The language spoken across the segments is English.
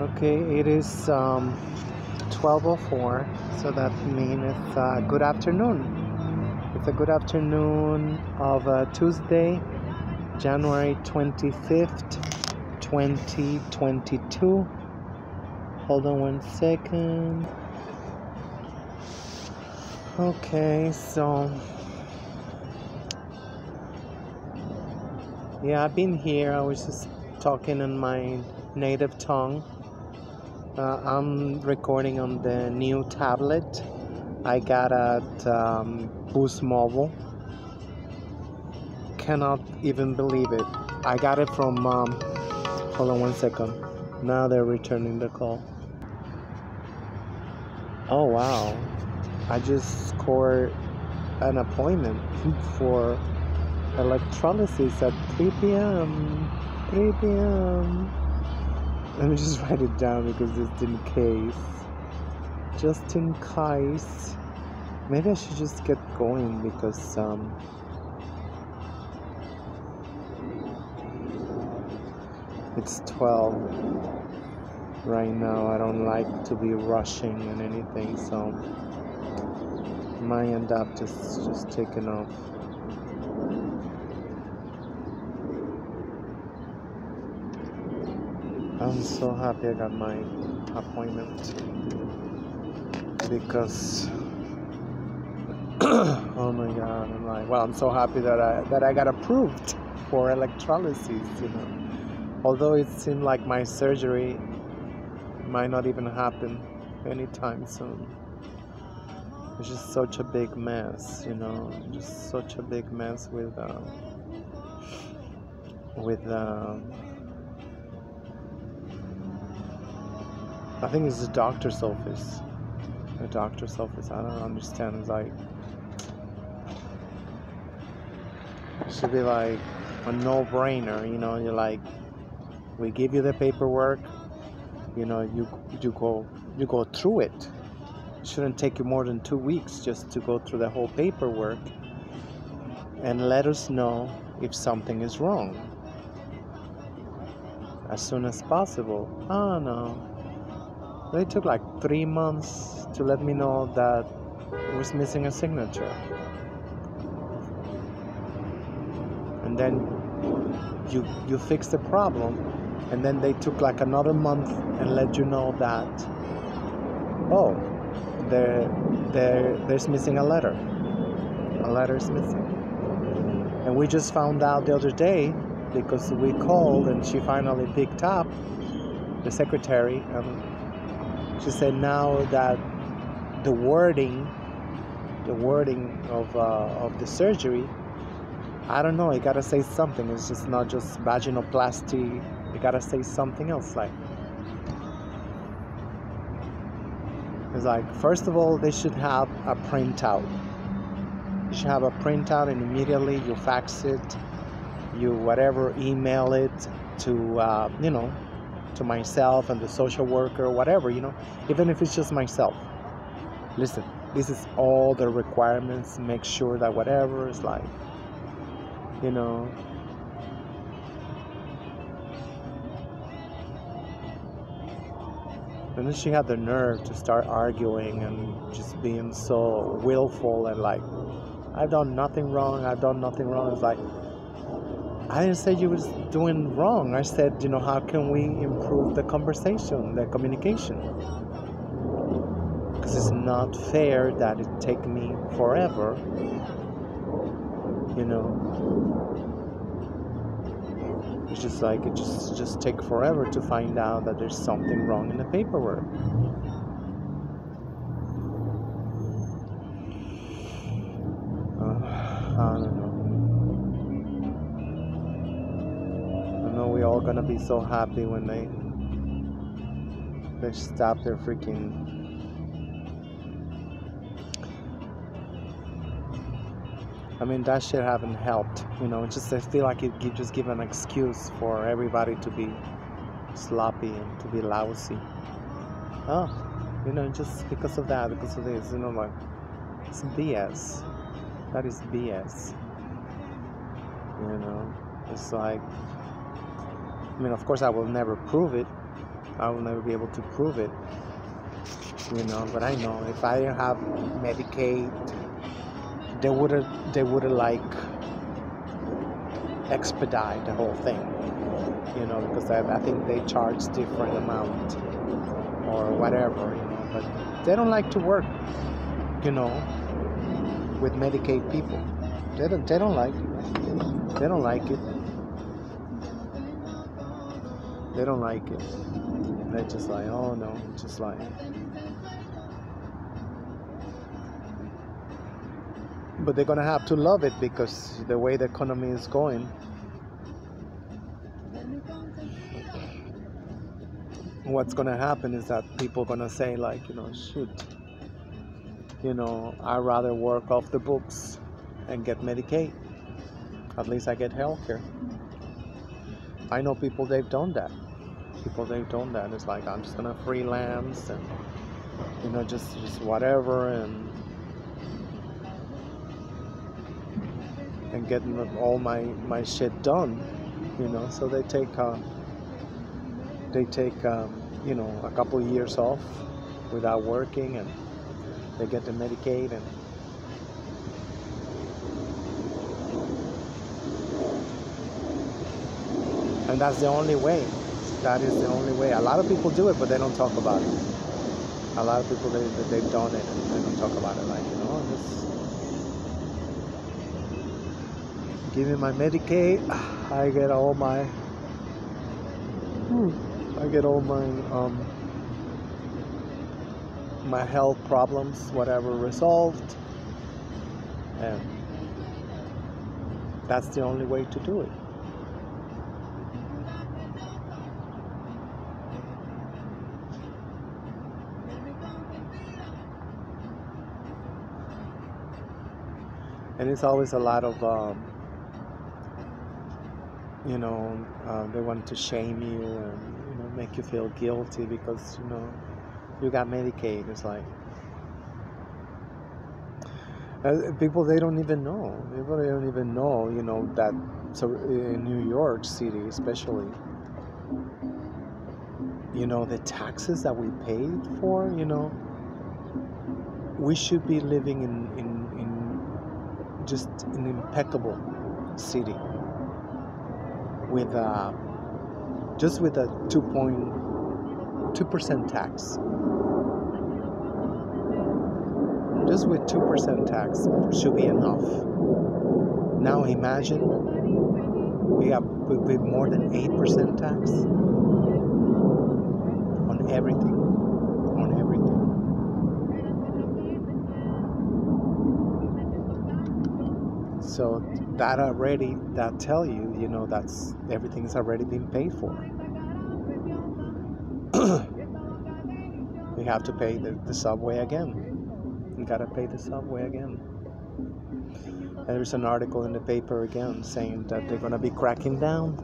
Okay, it is 12:04, so that means it's good afternoon. It's a good afternoon of Tuesday, January 25th, 2022. Hold on one second. Okay, so yeah, I've been here. I was just talking in my native tongue. I'm recording on the new tablet I got at Boost Mobile. Cannot even believe it. I got it from, hold on one second. Now they're returning the call. Oh wow. I just scored an appointment for electrolysis at 3 p.m. 3 p.m. Let me just write it down because just in case. Just in case. Maybe I should just get going because it's 12 right now. I don't like to be rushing and anything, so might end up just taking off. I'm so happy I got my appointment because oh my god, I'm so happy that I got approved for electrolysis. Although it seemed like my surgery might not even happen anytime soon. It's just such a big mess, just such a big mess with I think it's the doctor's office. The doctor's office. I don't understand. It's like it should be like a no-brainer. You're like, we give you the paperwork. You go through it. It shouldn't take you more than 2 weeks just to go through the whole paperwork and let us know if something is wrong as soon as possible. Oh no. They took like 3 months to let me know that it was missing a signature. And then you fix the problem, and then they took like another month and let you know that, oh, there's missing a letter. A letter is missing. And we just found out the other day because we called and she finally picked up, the secretary, and she said now that the wording of the surgery, I don't know, you gotta say something. It's just not just vaginoplasty. You gotta say something else. It's like, first of all, they should have a printout. You should have a printout, and immediately you fax it, you whatever, email it to to myself and the social worker, whatever, even if it's just myself. Listen, this is all the requirements. Make sure that whatever is like, and then she had the nerve to start arguing and just being so willful and like, I've done nothing wrong. It's like, I didn't say you was doing wrong. I said, how can we improve the conversation, the communication? Because it's not fair that it take me forever, It's just like, it just take forever to find out that there's something wrong in the paperwork. I don't know. I know we're all gonna be so happy when they stop their freaking. I mean, that shit haven't helped, just I feel like it just give an excuse for everybody to be sloppy and to be lousy. Oh, just because of that, because of this, like, it's BS. That is BS. It's like, I mean, of course I will never prove it, I will never be able to prove it, but I know if I didn't have Medicaid, they would like expedite the whole thing, because I think they charge different amount or whatever, but they don't like to work, with Medicaid people. They don't like it. They don't like it. They don't like it. They're just like, oh no, just like. But they're gonna have to love it because the way the economy is going. What's gonna happen is that people are gonna say like, shoot, I'd rather work off the books and get Medicaid. At least I get health care. I know people they've done that. It's like, I'm just gonna freelance and just whatever and getting all my shit done, so they take a couple of years off without working, and they get the Medicaid, and that's the only way. That is the only way. A lot of people do it, but they don't talk about it. A lot of people, they've done it and they don't talk about it. Like, just give me my Medicaid. I get all my my health problems, whatever, resolved, and that's the only way to do it. And it's always a lot of, they want to shame you and, make you feel guilty because, you got Medicaid. It's like, people, they don't even know. That, so in New York City especially, the taxes that we paid for, we should be living in just an impeccable city with just with a 2% tax. Just with 2% tax should be enough. Now imagine we have more than 8% tax on everything. So that tell you, that's everything's already been paid for. We have to pay the subway again. You gotta pay the subway again. And there's an article in the paper again saying that they're gonna be cracking down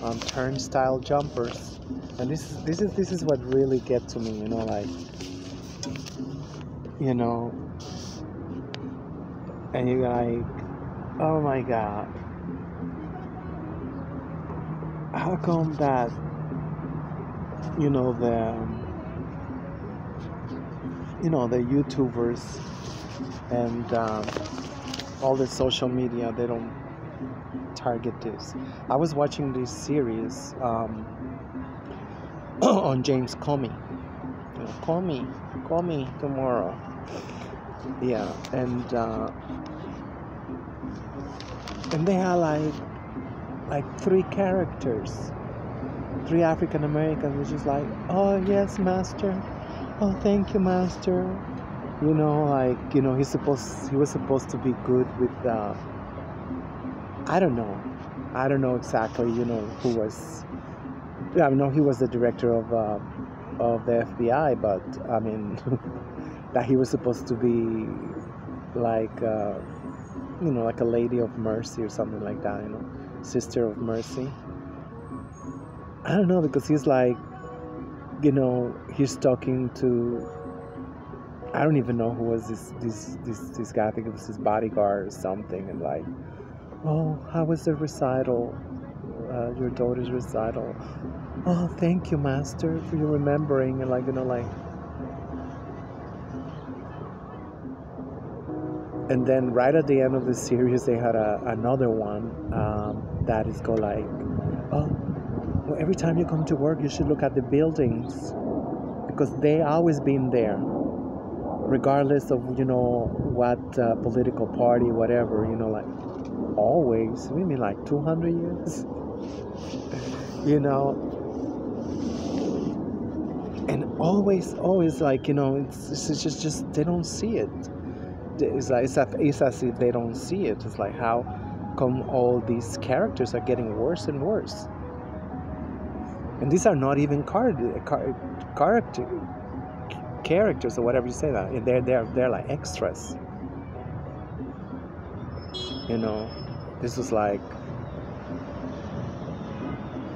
on turnstile jumpers. And this is what really gets to me, and you're like, oh my God, how come that, the YouTubers and all the social media, they don't target this. I was watching this series on James Comey. Call me tomorrow. Yeah, and they had like three characters, three African Americans, which is like, oh yes, master, oh thank you, master. He was supposed to be good with I don't know exactly, who was. I know he was the director of the FBI, but I mean that he was supposed to be like like a lady of mercy or something like that, sister of mercy. I don't know, because he's like, he's talking to, I don't even know who was this guy. I think it was his bodyguard or something, and like, oh, how was the recital? your daughter's recital. Oh, thank you, Master, for your remembering. And like, and then right at the end of the series, they had another one that is called like, oh, well, every time you come to work, you should look at the buildings because they always been there, regardless of what political party, whatever. Like always. We mean like 200 years. And always like it's just they don't see it. It's as if they don't see it. It's like, how come all these characters are getting worse and worse? And these are not even characters or whatever you say that. They're like extras. This was like,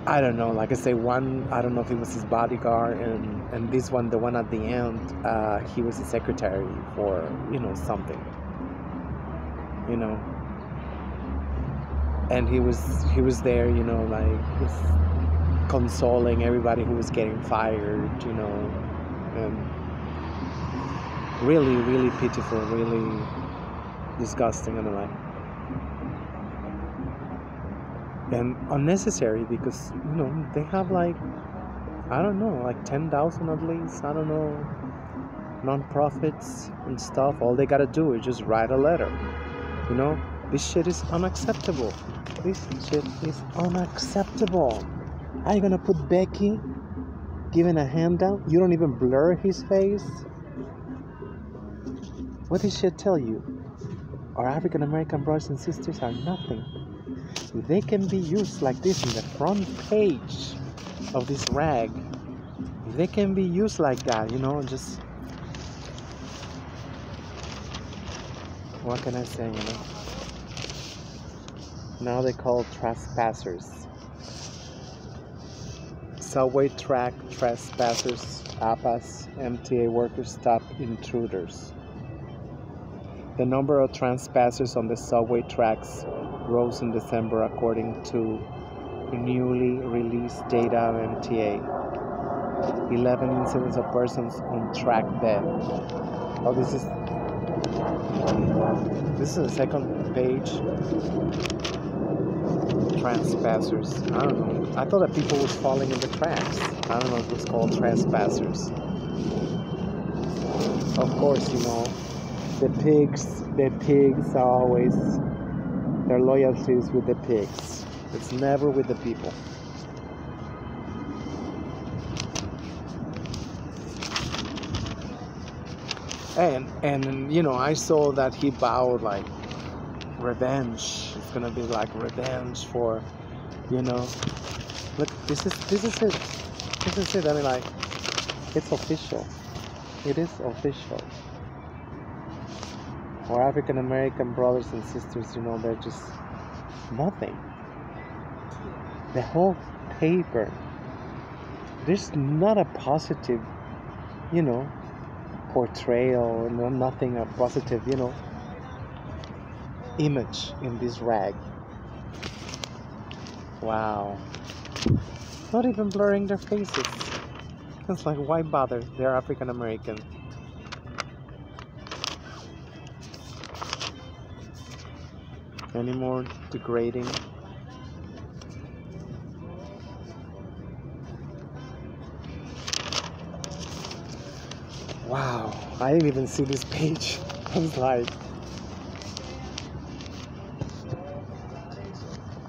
I don't know, like I say, one, I don't know if it was his bodyguard, and this one, the one at the end, he was a secretary for, something, and he was there, like consoling everybody who was getting fired, and really, really pitiful, really disgusting, and unnecessary, because they have like, I don't know, like 10,000 at least, I don't know, non-profits and stuff. All they gotta do is just write a letter. This shit is unacceptable. This shit is unacceptable. Are you gonna put Becky giving a handout? You don't even blur his face. What did shit tell you? Our African American brothers and sisters are nothing. If they can be used like this in the front page of this rag, if they can be used like that, just, what can I say, Now they call trespassers. Subway track trespassers, APAS, MTA workers stop intruders. The number of trespassers on the subway tracks rose in December according to newly released data of MTA. 11 incidents of persons on track dead. Oh, this is the second page. Trespassers. I don't know. I thought that people was falling in the tracks. I don't know if it's called trespassers. Of course, the pigs are always, their loyalty is with the pigs. It's never with the people. And I saw that he vowed like revenge. It's gonna be like revenge for, look, this is it. This is it. I mean, like, it's official. It is official. Our African American brothers and sisters, they're just nothing. The whole paper, there's not a positive, portrayal, nothing a positive, image in this rag. Wow. Not even blurring their faces. It's like, why bother? They're African American. Any more degrading? Wow, I didn't even see this page. I was like,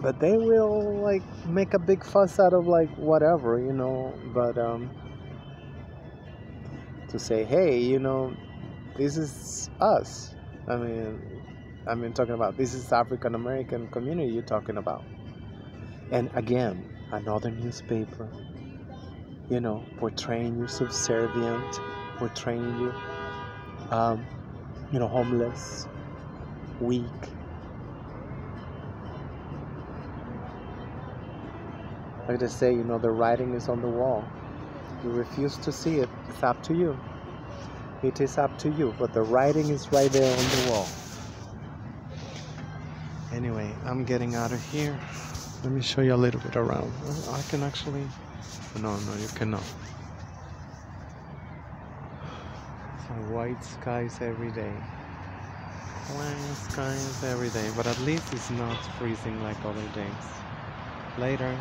but they will like make a big fuss out of like whatever, but to say, hey, this is us. I mean talking about, this is African American community you're talking about. And again, another newspaper, portraying you subservient, portraying you homeless, weak. Like they say, the writing is on the wall. You refuse to see it, it's up to you. It is up to you, but the writing is right there on the wall. Anyway, I'm getting out of here. Let me show you a little bit around. I can actually... No, you cannot. Some white skies every day. White skies every day. But at least it's not freezing like other days. Later.